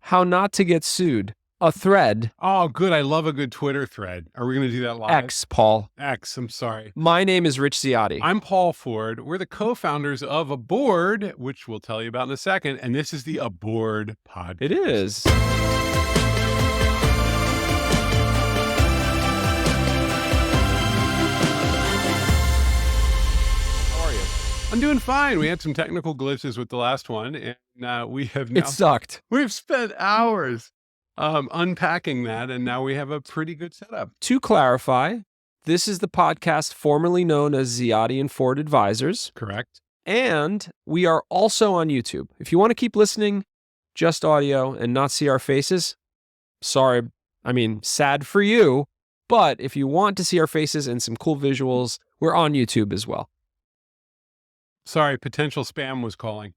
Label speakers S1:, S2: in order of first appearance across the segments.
S1: how not to get sued. A thread.
S2: Oh, good. I love a good Twitter thread. Are we going to do that live?
S1: X, Paul.
S2: X, I'm sorry.
S1: My name is Rich Ziotti.
S2: I'm Paul Ford. We're the co-founders of Aboard, which we'll tell you about in a second. And this is the Aboard podcast.
S1: It is.
S2: I'm doing fine. We had some technical glitches with the last one, and we have now...
S1: It sucked.
S2: We've spent hours unpacking that, and now we have a pretty good setup.
S1: To clarify, this is the podcast formerly known as Ziotti and Ford Advisors.
S2: Correct.
S1: And we are also on YouTube. If you want to keep listening, just audio and not see our faces, sorry, sad for you. But if you want to see our faces and some cool visuals, we're on YouTube as well.
S2: Sorry, potential spam was calling.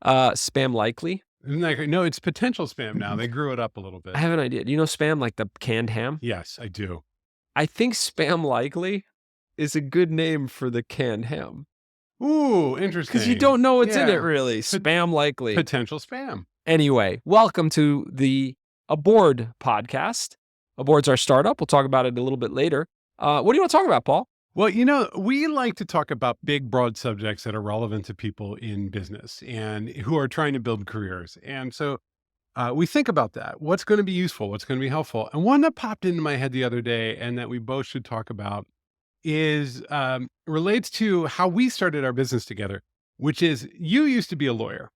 S1: Spam likely?
S2: No, it's potential spam now. They grew it up a little bit.
S1: I have an idea. Do you know spam like the canned ham?
S2: Yes, I do.
S1: I think spam likely is a good name for the canned ham.
S2: Ooh, interesting.
S1: Because you don't know what's in it really. Spam likely.
S2: Potential spam.
S1: Anyway, welcome to the Aboard podcast. Aboard's our startup. We'll talk about it a little bit later. What do you want to talk about, Paul?
S2: Well, we like to talk about big, broad subjects that are relevant to people in business and who are trying to build careers. And so we think about that. What's going to be useful? What's going to be helpful? And one that popped into my head the other day and that we both should talk about is relates to how we started our business together, which is you used to be a lawyer.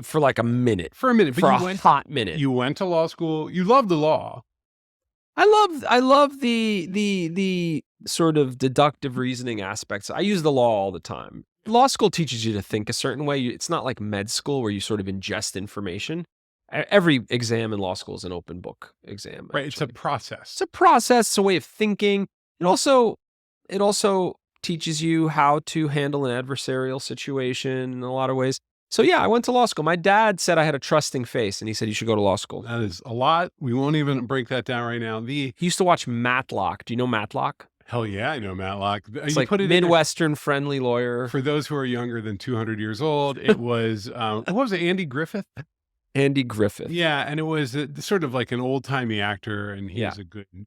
S1: For like a minute.
S2: For a minute.
S1: For a hot minute.
S2: You went to law school. You love the law.
S1: I love the sort of deductive reasoning aspects. I use the law all the time. Law school teaches you to think a certain way. It's not like med school where you sort of ingest information. Every exam in law school is an open book exam.
S2: Right. It's a process.
S1: It's a process. It's a way of thinking. It also teaches you how to handle an adversarial situation in a lot of ways. So yeah, I went to law school. My dad said I had a trusting face, and he said you should go to law school.
S2: That is a lot. We won't even break that down right now.
S1: He used to watch Matlock. Do you know Matlock?
S2: Hell yeah, I know Matlock.
S1: It's like Midwestern friendly lawyer.
S2: For those who are younger than 200 years old, it was, what was it, Andy Griffith?
S1: Andy Griffith.
S2: Yeah, and it was sort of like an old-timey actor, and he was a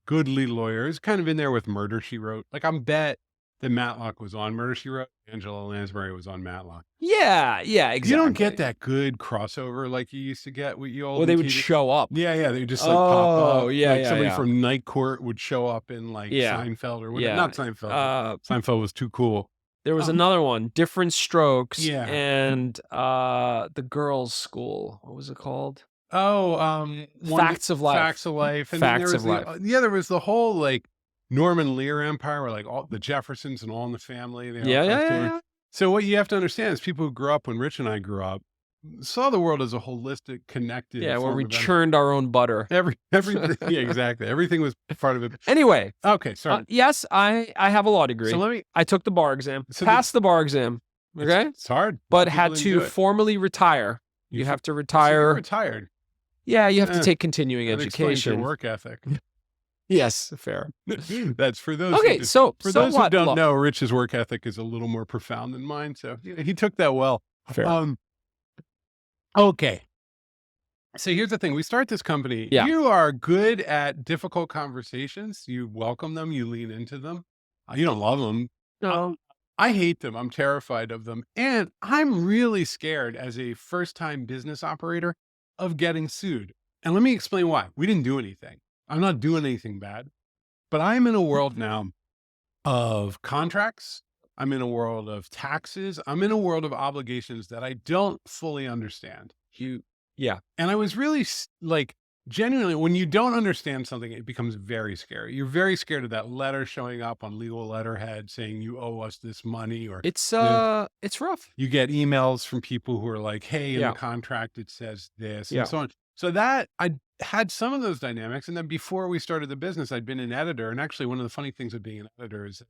S2: good lead lawyer. He's kind of in there with Murder, She Wrote. Like, I'm bet that Matlock was on Murder, She Wrote. Angela Lansbury was on Matlock.
S1: Yeah, exactly.
S2: You don't get that good crossover like you used to get with you all.
S1: Well, they would show up.
S2: Yeah, they would just like pop up. Somebody
S1: yeah.
S2: from Night Court would show up in like Seinfeld or whatever. Not Seinfeld. Seinfeld was too cool.
S1: There was another one, Different Strokes.
S2: Yeah.
S1: And the girls' school. What was it called?
S2: Facts of Life. Facts of Life. And
S1: Facts of Life.
S2: There was the whole like Norman Lear empire where like all the Jeffersons and All in the Family.
S1: Yeah.
S2: So what you have to understand is people who grew up when Rich and I grew up saw the world as a holistic, connected.
S1: Yeah, where we churned our own butter.
S2: Everything. Yeah, exactly. Everything was part of it.
S1: Anyway.
S2: Okay, sorry.
S1: Yes, I have a law degree.
S2: So
S1: I took the bar exam. Passed the bar exam. Okay?
S2: It's hard.
S1: But had to formally retire. You have to retire.
S2: So retired.
S1: Yeah, you have to take continuing
S2: that
S1: education.
S2: Explains your work ethic.
S1: Yes, fair.
S2: That's for those.
S1: Okay,
S2: for those who don't know, Rich's work ethic is a little more profound than mine. So he took that well.
S1: Fair.
S2: Okay. So here's the thing. We start this company.
S1: Yeah.
S2: You are good at difficult conversations. You welcome them. You lean into them. You don't love them.
S1: No.
S2: I hate them. I'm terrified of them. And I'm really scared as a first-time business operator of getting sued. And let me explain why. We didn't do anything. I'm not doing anything bad, but I'm in a world now of contracts. I'm in a world of taxes. I'm in a world of obligations that I don't fully understand.
S1: Yeah.
S2: And I was really like, genuinely, when you don't understand something, it becomes very scary. You're very scared of that letter showing up on legal letterhead saying you owe us this money, or
S1: it's rough.
S2: You get emails from people who are like, hey, in the contract, it says this and so on. So that I had some of those dynamics. And then before we started the business, I'd been an editor. And actually one of the funny things of being an editor is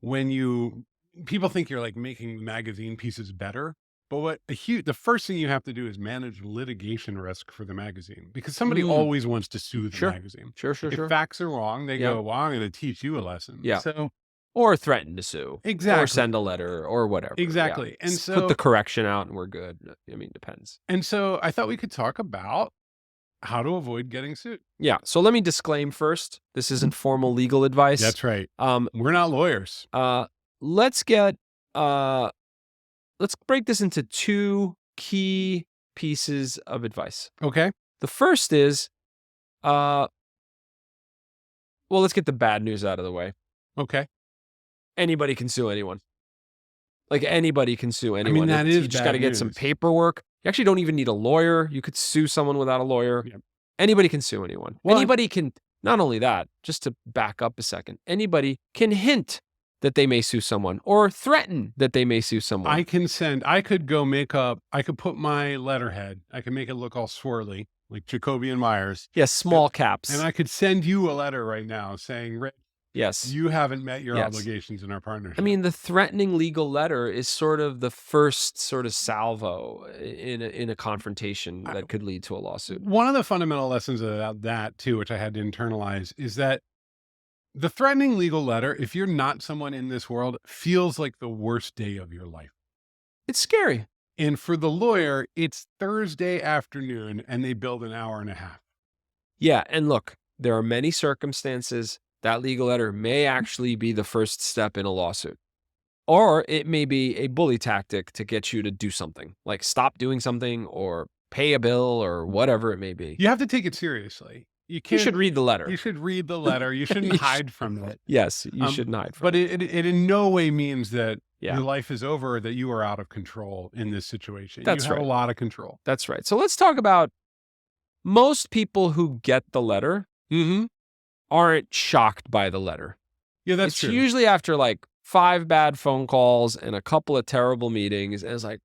S2: when people think you're like making magazine pieces better, but the first thing you have to do is manage litigation risk for the magazine, because somebody always wants to sue the magazine.
S1: Sure.
S2: If facts are wrong, they go, well, I'm going to teach you a lesson.
S1: Yeah.
S2: So
S1: Or threaten to sue.
S2: Exactly.
S1: Or send a letter or whatever.
S2: Exactly.
S1: Yeah.
S2: And so
S1: put the correction out and we're good. I mean, depends.
S2: And so I thought we could talk about how to avoid getting sued.
S1: Yeah. So let me disclaim first. This isn't formal legal advice.
S2: That's right. We're not lawyers.
S1: Let's get let's break this into two key pieces of advice.
S2: Okay.
S1: The first is well, let's get the bad news out of the way.
S2: Okay.
S1: Anybody can sue anyone. Like anybody can sue anyone.
S2: I mean, that is
S1: you just got to get some paperwork. You actually don't even need a lawyer. You could sue someone without a lawyer.
S2: Yep.
S1: Anybody can sue anyone.
S2: Well,
S1: anybody can, not only that, just to back up a second, anybody can hint that they may sue someone or threaten that they may sue someone.
S2: I could put my letterhead, I can make it look all swirly, like Jacoby and Myers.
S1: Yes, small caps.
S2: And I could send you a letter right now saying, Rick,
S1: yes,
S2: you haven't met your obligations in our partnership.
S1: I mean, the threatening legal letter is sort of the first sort of salvo in a confrontation that could lead to a lawsuit.
S2: One of the fundamental lessons about that too, which I had to internalize, is that the threatening legal letter, if you're not someone in this world, feels like the worst day of your life.
S1: It's scary.
S2: And for the lawyer, it's Thursday afternoon and they build an hour and a half.
S1: Yeah. And look, there are many circumstances that legal letter may actually be the first step in a lawsuit. Or it may be a bully tactic to get you to do something, like stop doing something or pay a bill or whatever it may be.
S2: You have to take it seriously.
S1: You should read the letter.
S2: You should read the letter. You shouldn't hide from it.
S1: Yes, you shouldn't hide from
S2: it. But it in no way means that
S1: your
S2: life is over, that you are out of control in this situation.
S1: That's
S2: you have a lot of control.
S1: That's right. So let's talk about most people who get the letter aren't shocked by the letter.
S2: Yeah, that's true.
S1: It's usually after like 5 bad phone calls and a couple of terrible meetings, and it's like,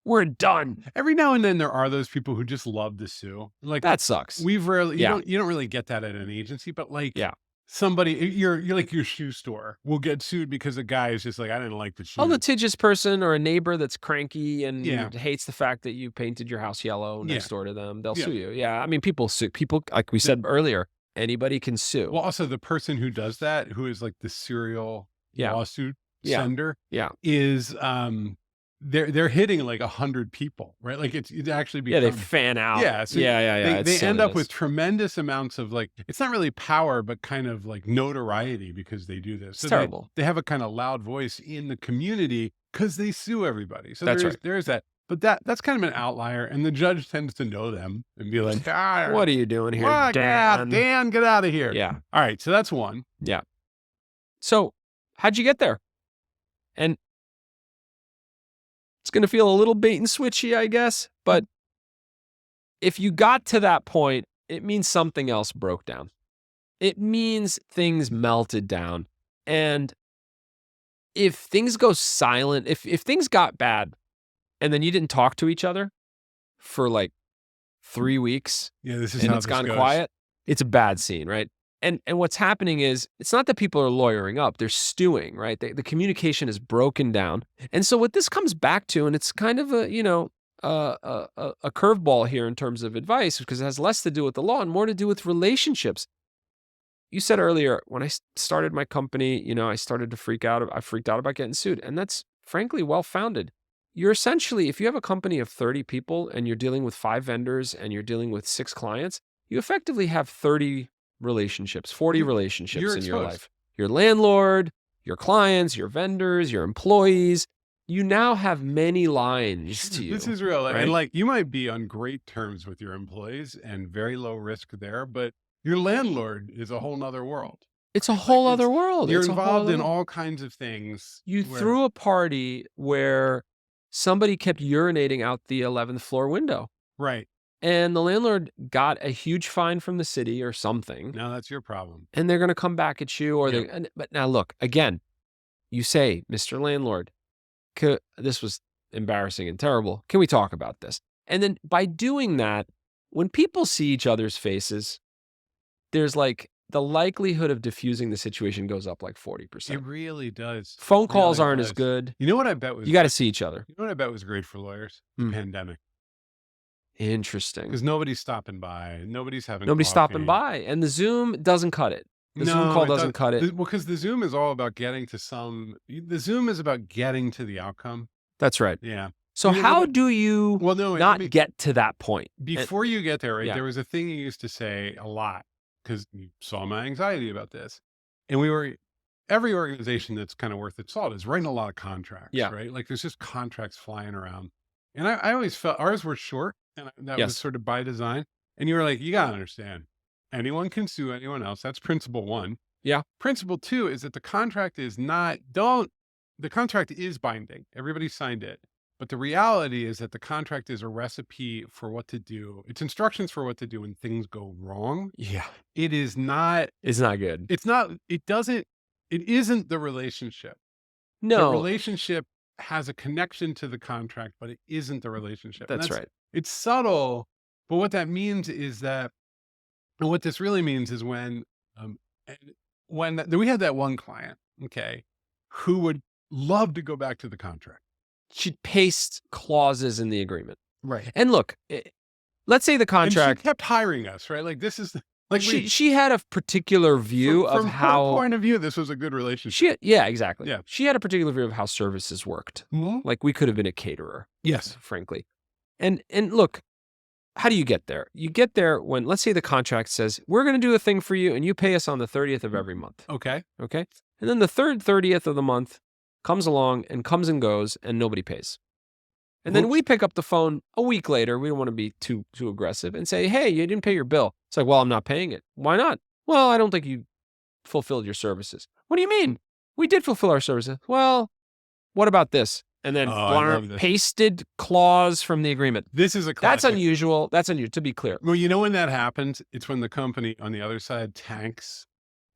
S1: we're done.
S2: Every now and then there are those people who just love to sue. Like
S1: that sucks.
S2: We've rarely, you don't really get that at an agency, but like somebody, you're like your shoe store will get sued because a guy is just like, I didn't like the shoe.
S1: A litigious person or a neighbor that's cranky and hates the fact that you painted your house yellow next door to them, they'll sue you. Yeah, I mean, people sue. People, like we said earlier, anybody can sue.
S2: Well, also the person who does that, who is like the serial lawsuit sender, is they're hitting like 100 people, right? Like it's actually
S1: they fan out.
S2: So they end up with tremendous amounts of like, it's not really power, but kind of like notoriety because they do this.
S1: It's terrible.
S2: They have a kind of loud voice in the community because they sue everybody. So there's that. But that's kind of an outlier, and the judge tends to know them and be like,
S1: what are you doing here, Dan?
S2: Dan, get out of here.
S1: Yeah.
S2: All right, so that's one.
S1: Yeah. So how'd you get there? And it's going to feel a little bait and switchy, I guess. But if you got to that point, it means something else broke down. It means things melted down. And if things go silent, if things got bad and then you didn't talk to each other for like 3 weeks,
S2: this is
S1: and
S2: how
S1: it's
S2: this
S1: gone
S2: goes.
S1: quiet, it's a bad scene, right? And what's happening is, it's not that people are lawyering up, they're stewing, right? The communication is broken down. And so what this comes back to, and it's kind of a curveball here in terms of advice, because it has less to do with the law and more to do with relationships. You said earlier, when I started my company, I started to freak out. I freaked out about getting sued. And that's frankly well-founded. You're essentially, if you have a company of 30 people and you're dealing with 5 vendors and you're dealing with 6 clients, you effectively have 30 relationships, 40 relationships in your life. Your landlord, your clients, your vendors, your employees. You now have many lines to you.
S2: This is real.
S1: Right?
S2: And like, you might be on great terms with your employees and very low risk there, but your landlord is a whole nother world.
S1: It's a whole other world.
S2: You're involved in all kinds of things.
S1: You threw a party where somebody kept urinating out the 11th floor window.
S2: Right.
S1: And the landlord got a huge fine from the city or something.
S2: Now that's your problem.
S1: And they're going to come back at you. But now look, again, you say, Mr. Landlord, this was embarrassing and terrible. Can we talk about this? And then by doing that, when people see each other's faces, there's like the likelihood of diffusing the situation goes up like 40%.
S2: It really does.
S1: Phone calls aren't as good.
S2: You know what I bet was...
S1: You got to see each other.
S2: You know what I bet was great for lawyers? The pandemic.
S1: Interesting.
S2: Because nobody's stopping by. Nobody's having
S1: stopping by. And the Zoom doesn't cut it. The Zoom
S2: No,
S1: call
S2: it does.
S1: doesn't cut it.
S2: Well, because the Zoom is all about getting to the Zoom is about getting to the outcome.
S1: That's right.
S2: Yeah.
S1: So how do you not get to that point?
S2: Before you get there, right? There was a thing you used to say a lot because you saw my anxiety about this. And every organization that's kind of worth its salt is writing a lot of contracts, right? Like there's just contracts flying around. And I always felt ours were short, and that was sort of by design. And you were like, you got to understand, anyone can sue anyone else. That's principle one.
S1: Yeah.
S2: Principle two is that the contract is the contract is binding. Everybody signed it. But the reality is that the contract is a recipe for what to do. It's instructions for what to do when things go wrong.
S1: Yeah.
S2: It is not.
S1: It's not good.
S2: It's not. It isn't the relationship.
S1: No.
S2: The relationship has a connection to the contract, but it isn't the relationship.
S1: That's right.
S2: It's subtle. But what that means is that, and what this really means is when we had that one client, okay, who would love to go back to the contract.
S1: She'd paste clauses in the agreement.
S2: Right.
S1: And look, let's say the contract.
S2: And she kept hiring us, right? Like this is like
S1: she had a particular view
S2: from
S1: of how.
S2: Her point of view, this was a good relationship.
S1: Exactly.
S2: Yeah.
S1: She had a particular view of how services worked. Mm-hmm. Like we could have been a caterer.
S2: Yes.
S1: Frankly. And look, how do you get there? You get there when, let's say the contract says, we're going to do a thing for you and you pay us on the 30th of every month.
S2: Okay.
S1: Okay. And then the third 30th of the month comes along and comes and goes and nobody pays. And then we pick up the phone a week later. We don't want to be too aggressive and say, hey, you didn't pay your bill. It's like, well, I'm not paying it. Why not? Well, I don't think you fulfilled your services. What do you mean? We did fulfill our services. Well, what about this? And then pasted clause from the agreement.
S2: This is a classic.
S1: That's unusual. That's unusual, to be clear.
S2: Well, you know when that happens? It's when the company on the other side tanks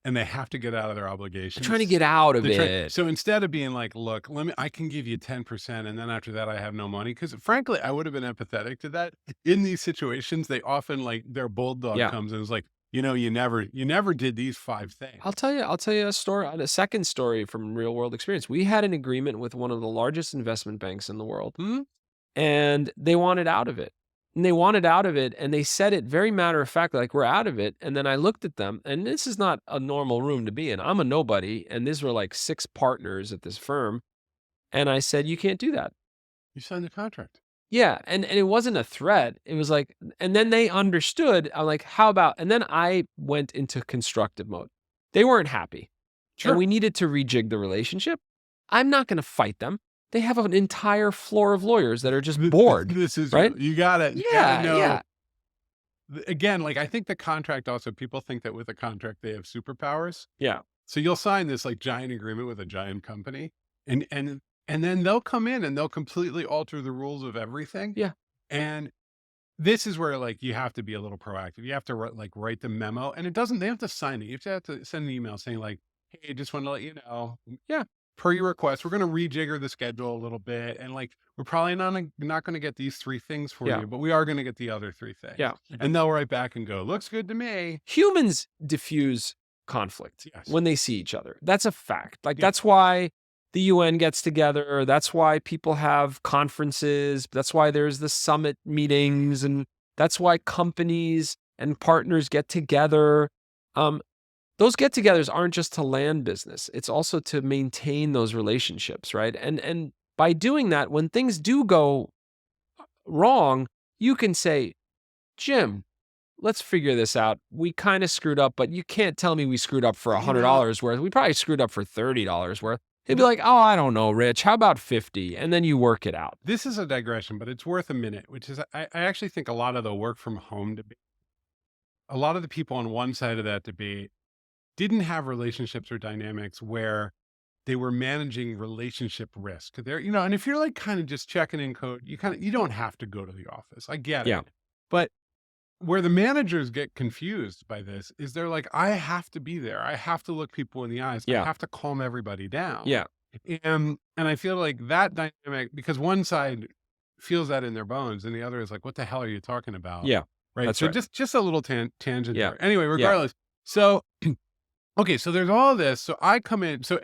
S2: and they have to get out of their obligations.
S1: They're trying to get out of it.
S2: So instead of being like, look, I can give you 10% and then after that I have no money. Because frankly, I would have been empathetic to that. In these situations, they often their bulldog comes and is like, you never did these 5 things.
S1: I'll tell you a story, a second story from real world experience. We had an agreement with one of the largest investment banks in the world, and they wanted out of it. And they said it very matter of fact, like, we're out of it. And then I looked at them, and this is not a normal room to be in. I'm a nobody, and these were like 6 partners at this firm. And I said, you can't do that.
S2: You signed the contract.
S1: Yeah, and it wasn't a threat. It was like, and then they understood. I'm like, how about, and then I went into constructive mode. They weren't happy. Sure. And we needed to rejig the relationship. I'm not going to fight them. They have an entire floor of lawyers that are just bored.
S2: This is
S1: right.
S2: You got it.
S1: Yeah.
S2: Again, like I think the contract also, people think that with a contract they have superpowers.
S1: Yeah.
S2: So you'll sign this like giant agreement with a giant company, and then they'll come in and they'll completely alter the rules of everything.
S1: Yeah.
S2: And this is where like you have to be a little proactive. You have to write the memo, and they have to sign it. You have to send an email saying like, hey, just want to let you know. Yeah. Per your request, we're going to rejigger the schedule a little bit. And like, we're probably not going to get these 3 things for you, but we are going to get the other 3 things.
S1: Yeah.
S2: And they'll write back and go, looks good to me.
S1: Humans diffuse conflict when they see each other. That's a fact. Like that's why the UN gets together. That's why people have conferences. That's why there's the summit meetings. And that's why companies and partners get together. Those get-togethers aren't just to land business. It's also to maintain those relationships, right? And by doing that, when things do go wrong, you can say, Jim, let's figure this out. We kind of screwed up, but you can't tell me we screwed up for $100 worth. We probably screwed up for $30 worth. He'd be like, oh, I don't know, Rich. How about 50? And then you work it out.
S2: This is a digression, but it's worth a minute, which is I actually think a lot of the work from home debate, a lot of the people on one side of that debate didn't have relationships or dynamics where they were managing relationship risk. And if you're like kind of just checking in code, you don't have to go to the office. I get it. But where the managers get confused by this is they're like, I have to be there. I have to look people in the eyes. I have to calm everybody down.
S1: Yeah.
S2: And I feel like that dynamic, because one side feels that in their bones and the other is like, what the hell are you talking about?
S1: Yeah.
S2: Right.
S1: That's
S2: so
S1: right.
S2: just a little tangent there. Anyway, regardless. So okay, so there's all this. So I come in. So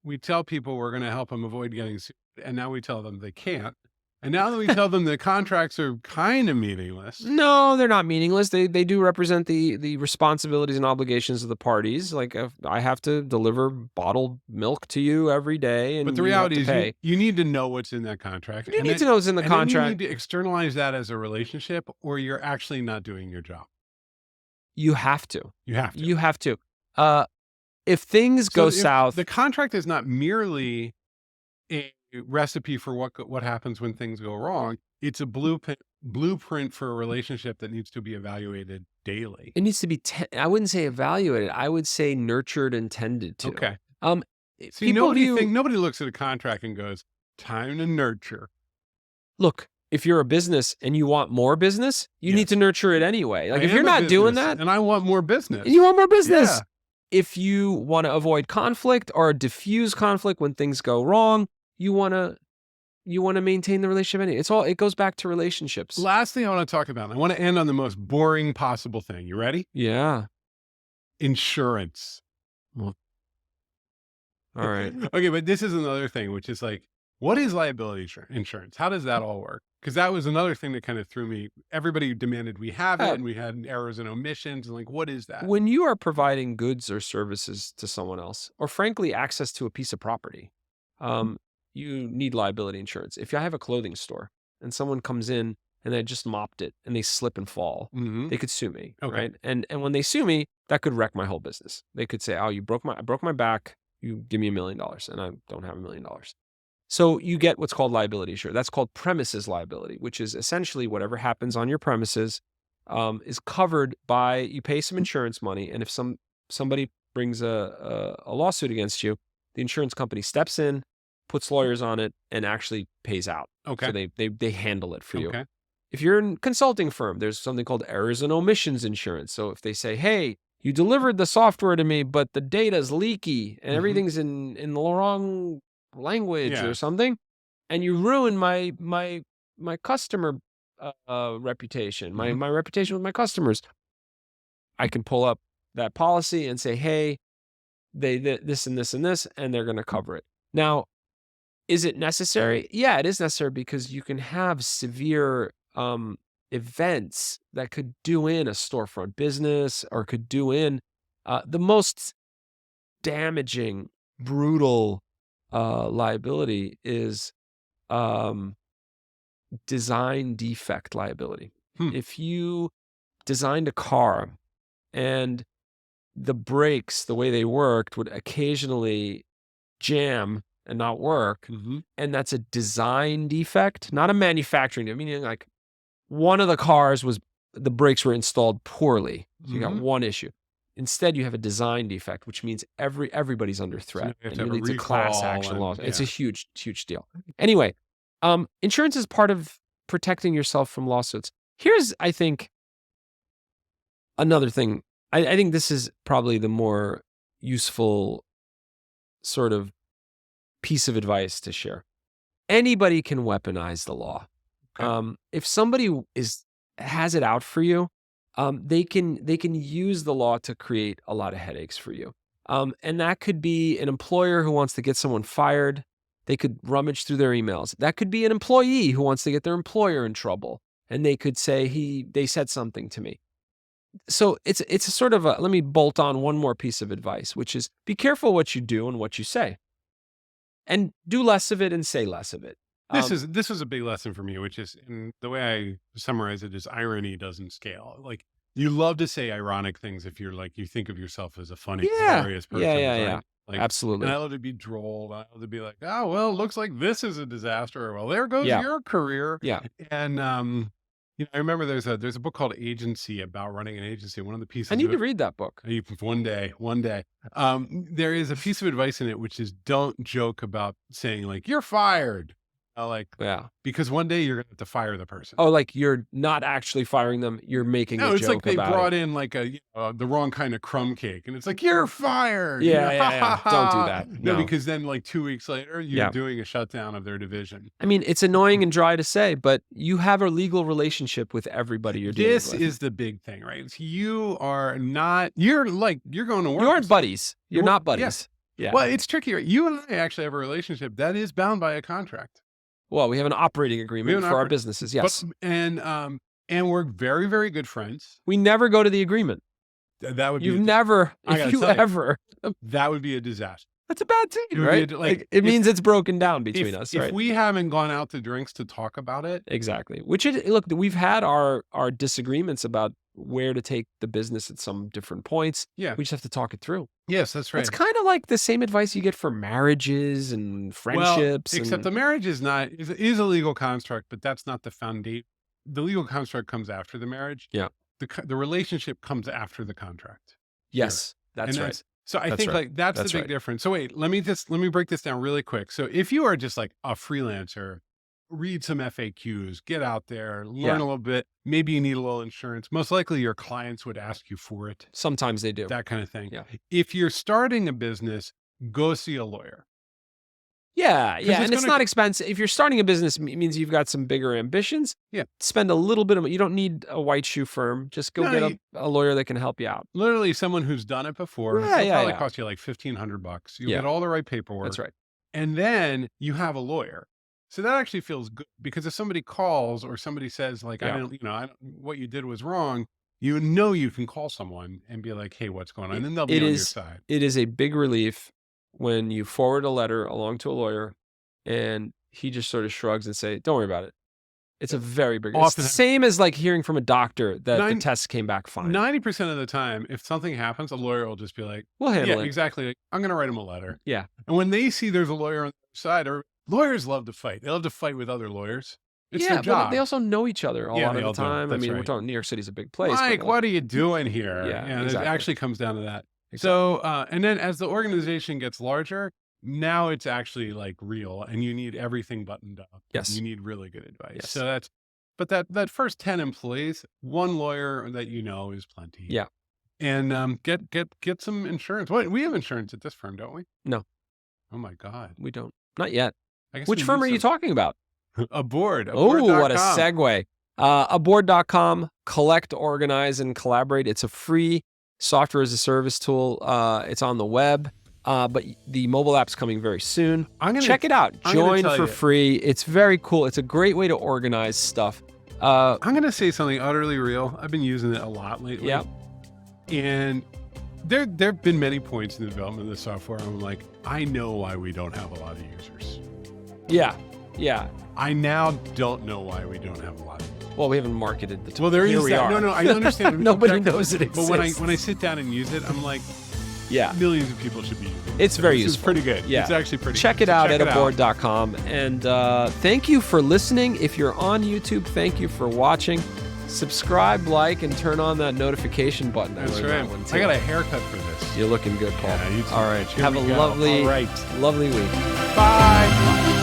S2: we tell people we're going to help them avoid getting sued, and now we tell them they can't. And now that we tell them that contracts are kind of meaningless.
S1: No, they're not meaningless. They do represent the responsibilities and obligations of the parties. Like if I have to deliver bottled milk to you every day,
S2: But
S1: and
S2: the
S1: you have
S2: reality
S1: to
S2: is
S1: pay.
S2: you need to know what's in that contract.
S1: You need to know what's in the
S2: And then you
S1: contract.
S2: need to externalize that as a relationship, or you're actually not doing your job.
S1: You have to.
S2: You have to.
S1: You have to. If things go south,
S2: the contract is not merely a recipe for what happens when things go wrong. It's a blueprint for a relationship that needs to be evaluated daily.
S1: it needs to be. I wouldn't say evaluated. I would say nurtured and tended to.
S2: Okay. See,
S1: People
S2: nobody looks at a contract and goes, "Time to nurture."
S1: Look, if you're a business and you want more business, you need to nurture it anyway. Like if you're not doing that,
S2: and I want more business,
S1: you want more business.
S2: Yeah.
S1: If you want to avoid conflict or diffuse conflict when things go wrong, you want to maintain the relationship anyway. It goes back to relationships.
S2: Last thing I want to talk about, I want to end on the most boring possible thing. You ready?
S1: Yeah.
S2: Insurance.
S1: Well, all right.
S2: Okay, but this is another thing, which is like, what is liability insurance? How does that all work? Because that was another thing that kind of threw me. Everybody demanded we have it, and we had errors and omissions. And like, what is that?
S1: When you are providing goods or services to someone else, or frankly, access to a piece of property, you need liability insurance. If I have a clothing store and someone comes in and they just mopped it and they slip and fall, they could sue me, right? And when they sue me, that could wreck my whole business. They could say, "Oh, I broke my back. You give me $1 million," and I don't have $1 million. So you get what's called liability insurance. That's called premises liability, which is essentially whatever happens on your premises is covered by, you pay some insurance money, and if somebody brings a lawsuit against you, the insurance company steps in, puts lawyers on it, and actually pays out.
S2: Okay.
S1: So they handle it for you.
S2: Okay.
S1: If you're a consulting firm, there's something called errors and omissions insurance. So if they say, "Hey, you delivered the software to me, but the data's leaky and everything's in the wrong language or something, and you ruin my customer reputation, my reputation with my customers," I can pull up that policy and say, "Hey, this and this and this," and they're going to cover it. Now, is it necessary? Yeah, it is necessary, because you can have severe events that could do in a storefront business, or could do in the most damaging, brutal liability is design defect liability. If you designed a car and the brakes, the way they worked, would occasionally jam and not work, and that's a design defect, not a manufacturing defect, meaning like one of the cars the brakes were installed poorly, so you got one issue. Instead, you have a design defect, which means everybody's under threat,
S2: So
S1: and it leads to class action laws.
S2: Yeah.
S1: It's a huge deal. Anyway, insurance is part of protecting yourself from lawsuits. Here's, I think, another thing. I think this is probably the more useful sort of piece of advice to share. Anybody can weaponize the law. Okay. If somebody has it out for you, they can use the law to create a lot of headaches for you. And that could be an employer who wants to get someone fired. They could rummage through their emails. That could be an employee who wants to get their employer in trouble, and they could say they said something to me. So it's a sort of let me bolt on one more piece of advice, which is be careful what you do and what you say, and do less of it and say less of it.
S2: This is a big lesson for me, which is, and the way I summarize it is, irony doesn't scale. Like, you love to say ironic things if you're like, you think of yourself as a funny, hilarious person.
S1: Yeah.
S2: Like,
S1: absolutely.
S2: And I love to be droll. I love to be like, "Oh, well, it looks like this is a disaster." Or, "Well, there goes your career."
S1: Yeah.
S2: And I remember there's a book called Agency, about running an agency. One of the pieces
S1: I need to read that book.
S2: One day. There is a piece of advice in it, which is, don't joke about saying like, "You're fired." Because one day you're going to have to fire the person.
S1: Oh, like you're not actually firing them. You're making a joke about it.
S2: No, it's like they brought in like the wrong kind of crumb cake, and it's like, "You're fired."
S1: Yeah. Don't do that.
S2: No, because then like 2 weeks later, you're doing a shutdown of their division.
S1: I mean, it's annoying and dry to say, but you have a legal relationship with everybody you're dealing with.
S2: This is the big thing, right? You're going to work.
S1: You aren't buddies. You're not buddies.
S2: Yeah. Well, it's tricky, right? You and I actually have a relationship that is bound by a contract.
S1: Well, we have an operating agreement for our businesses. Yes.
S2: And we're very, very good friends.
S1: We never go to the agreement.
S2: That would be that would be a disaster.
S1: That's a bad thing, right? It means it's broken down between us, right?
S2: If we haven't gone out to drinks to talk about it.
S1: Exactly. Look, we've had our disagreements about where to take the business at some different points.
S2: Yeah.
S1: We just have to talk it through.
S2: Yes, that's right.
S1: It's kind of like the same advice you get for marriages and friendships.
S2: Well, except the marriage is a legal construct, but that's not the foundation. The legal construct comes after the marriage.
S1: Yeah.
S2: The relationship comes after the contract.
S1: Yes, that's right.
S2: So I think like that's the big difference. So wait, let me break this down really quick. So if you are just like a freelancer, read some FAQs, get out there, learn a little bit. Maybe you need a little insurance. Most likely your clients would ask you for it.
S1: Sometimes they do.
S2: That kind of thing.
S1: Yeah.
S2: If you're starting a business, go see a lawyer.
S1: Yeah. And it's not expensive. If you're starting a business, it means you've got some bigger ambitions.
S2: Yeah.
S1: Spend a little bit of you don't need a white shoe firm. Just go get a lawyer that can help you out.
S2: Literally someone who's done it before.
S1: It'll
S2: probably cost you like $1,500. You get all the right paperwork.
S1: That's right.
S2: And then you have a lawyer. So that actually feels good because if somebody calls or somebody says like, what you did was wrong, you can call someone and be like, hey, what's going on? And then they'll be on your side.
S1: It is a big relief when you forward a letter along to a lawyer and he just sort of shrugs and say, don't worry about it. It's a very big, it's the same as like hearing from a doctor that the tests came back fine.
S2: 90% of the time, if something happens, a lawyer will just be like,
S1: we'll handle it.
S2: Exactly. Like, I'm going to write him a letter.
S1: Yeah.
S2: And when they see there's a lawyer on the other side, or lawyers love to fight. They love to fight with other lawyers. It's their job.
S1: But they also know each other a lot of the time. I mean, we're talking New York City's a big place.
S2: Mike, what are you doing here?
S1: Yeah,
S2: exactly. It actually comes down to that. Exactly. So, and then as the organization gets larger, now it's actually like real and you need everything buttoned up.
S1: Yes.
S2: You need really good advice.
S1: Yes.
S2: So but that first 10 employees, one lawyer that is plenty.
S1: Yeah.
S2: And get some insurance. We have insurance at this firm, don't we?
S1: No.
S2: Oh my God.
S1: We don't. Not yet.
S2: I guess
S1: Which firm are you talking about?
S2: Aboard.
S1: Oh, what a segue. Aboard.com, collect, organize, and collaborate. It's a free software as a service tool. It's on the web. But the mobile app's coming very soon. Check it out. Join for free. It's very cool. It's a great way to organize stuff.
S2: I'm going to say something utterly real. I've been using it a lot lately.
S1: Yeah.
S2: And there have been many points in the development of the software. I'm like, I know why we don't have a lot of users.
S1: Yeah. Yeah.
S2: I now don't know why we don't have a lot of users.
S1: Well, we haven't marketed the tool.
S2: Well, there is that. No, I understand.
S1: Nobody knows it exists.
S2: But when I sit down and use it, I'm like, millions of people should be using it.
S1: It's very useful.
S2: It's pretty good.
S1: Yeah.
S2: It's actually pretty good.
S1: Check it out at aboard.com. And thank you for listening. If you're on YouTube, thank you for watching. Subscribe, like, and turn on that notification button.
S2: That's right. I got a haircut for this.
S1: You're looking good, Paul.
S2: Yeah, you too.
S1: All right. Have a lovely week.
S2: Bye.